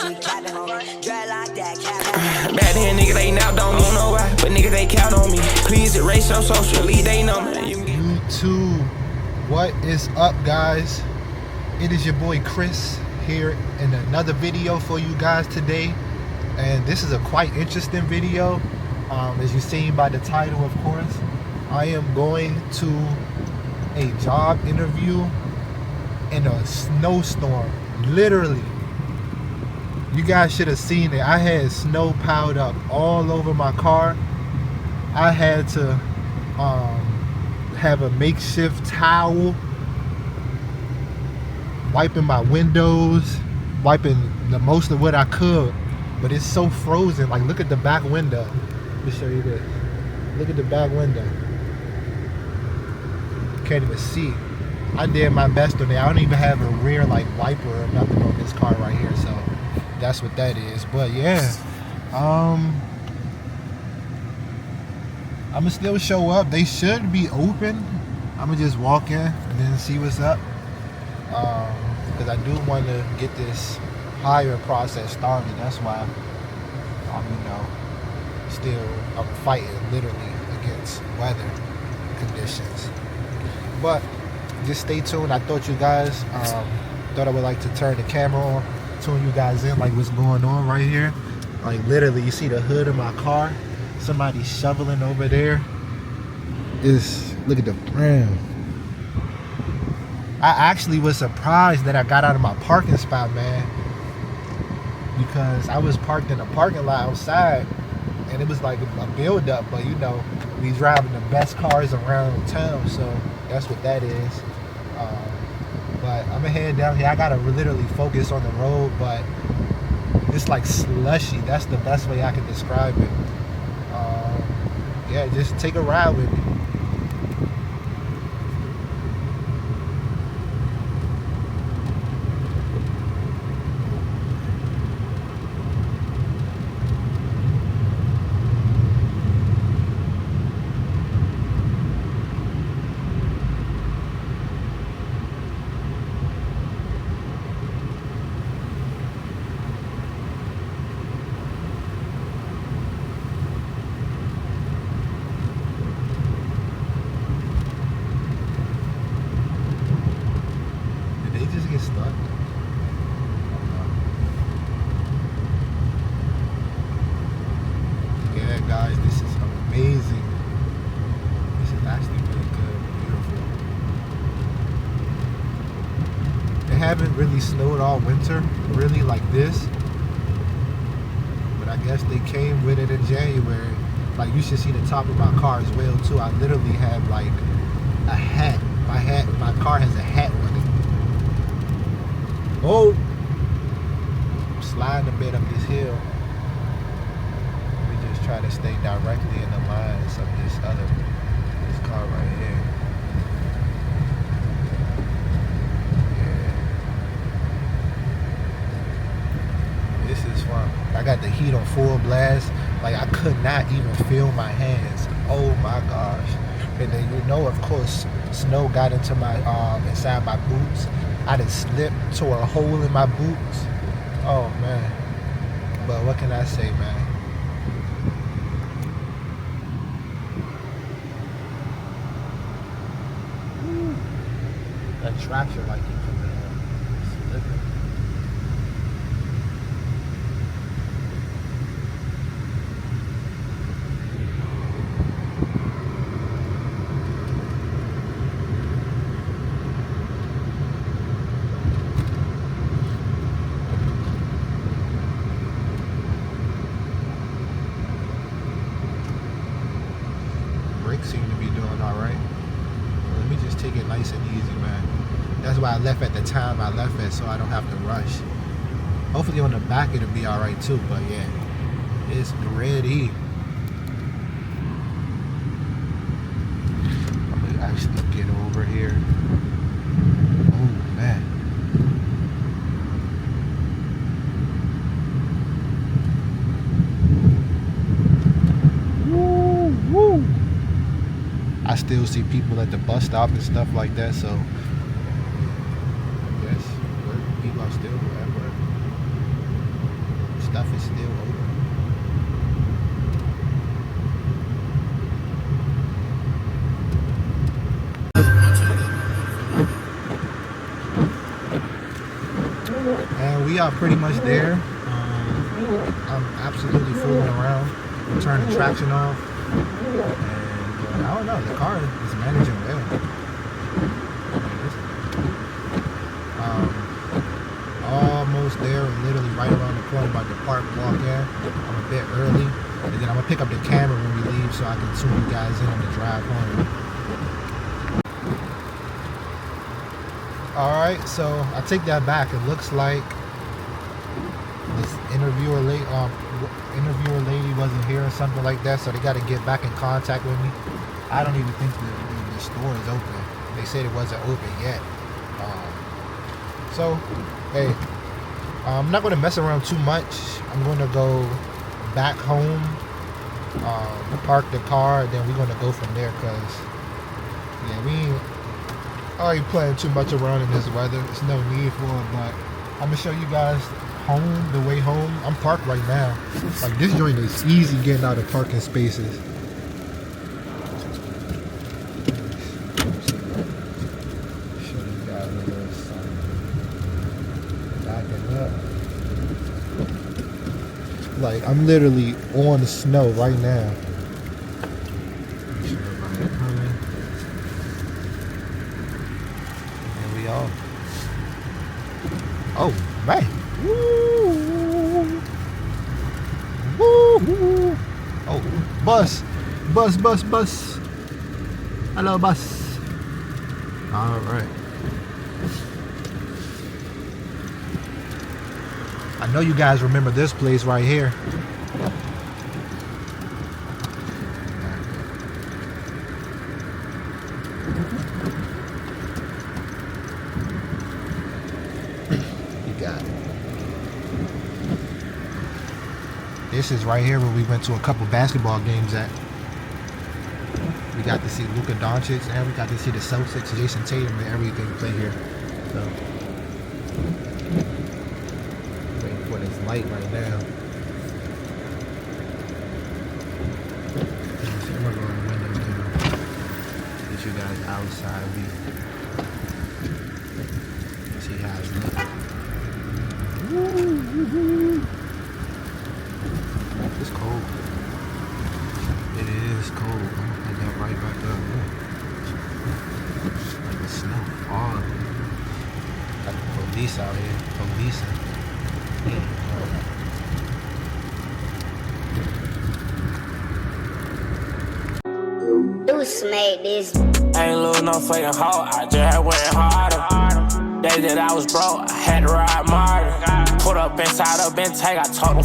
Back then, niggas they now don't know why, but niggas they count on me. Please erase your socially, they know me. YouTube, what is up, guys? It is your boy Chris here in another video for you guys today, and this is a quite interesting video. As you've seen by the title, of course, I am going to a job interview in a snowstorm. Literally, you guys should have seen it. I had snow piled up all over my car. I had to have a makeshift towel wiping my windows, wiping the most of what I could, but it's so frozen. Like, look at the back window. Let me show you this. Look at the back window. Can't even see. I did my best on it. I don't even have a rear like wiper or nothing on this car right here, so that's what that is. But yeah, I'ma still show up. They should be open. I'ma just walk in and then see what's up, because I do want to get this hiring process started. That's why I'm fighting literally against weather conditions. But just stay tuned. I thought you guys thought I would like to turn the camera on, tune you guys in like what's going on right here. Like, literally, you see the hood of my car, somebody shoveling over there. Look at the rim. I actually was surprised that I got out of my parking spot, man, because I was parked in a parking lot outside and it was like a build up, but you know, we driving the best cars around town, so that's what that is. But I'm gonna head down here. I gotta literally focus on the road, but it's like slushy. That's the best way I can describe it. Yeah, just take a ride with me. Stuck. Yeah, guys, this is amazing. This is actually really good, beautiful. It haven't really snowed all winter, really, like this. But I guess they came with it in January. Like, you should see the top of my car as well too. I literally have like a hat. My car has a hat on it. Oh, I'm sliding a bit up this hill. We just try to stay directly in the lines of this car right here. Yeah. This is fun. I got the heat on full blast. Like, I could not even feel my hands. Oh my gosh. And then, you know, of course, snow got into my inside my boots. I done slipped, tore a hole in my boots. Oh man. But what can I say, man? Woo. That traction like you coming in. Slipping. Seem to be doing all right. Let me just take it nice and easy, man. That's why I left at the time I left at, so I don't have to rush. Hopefully on the back it'll be all right too, but yeah, it's ready. I'm gonna actually get over here. Oh man. I still see people at the bus stop and stuff like that, so I guess people are still at work. stuff is still open. And we are pretty much there. I'm absolutely fooling around, turning traction off, and I don't know, the car is managing well. Almost there, literally right around the corner by the park, walk in. I'm a bit early, and then I'm gonna pick up the camera when we leave so I can tune you guys in on the drive home. Alright, so I take that back. It looks like this interviewer lady wasn't here or something like that, so they got to get back in contact with me. I don't even think the store is open. They said it wasn't open yet. So, hey, I'm not going to mess around too much. I'm going to go back home, park the car, and then we're going to go from there, because, yeah, we ain't already playing too much around in this weather. There's no need for it, but I'm going to show you guys home, the way home. I'm parked right now. Like, this joint is easy getting out of parking spaces. Show you guys a little something. Backing up. Like, I'm literally on the snow right now. Make sure everybody coming. There we are. Oh, man. Woo! Woo! Oh, bus. Hello, bus. All right. I know you guys remember this place right here. You got it. This is right here where we went to a couple basketball games at. We got to see Luka Doncic and we got to see the Celtics, Jason Tatum, and everything play here. So, waiting for this light right now. I'm gonna roll the windows down. Get you guys outside. We see how it's looking. Woo-hoo-hoo. It's cold. It is cold. I'm gonna put that right back up. Like the snow fog. Got the police out here. Policing. Deuce made this. Ain't lose no fucking hoe, I just went harder. Day that I was broke, I had to ride martyr. Put up inside a Bentayga, I told them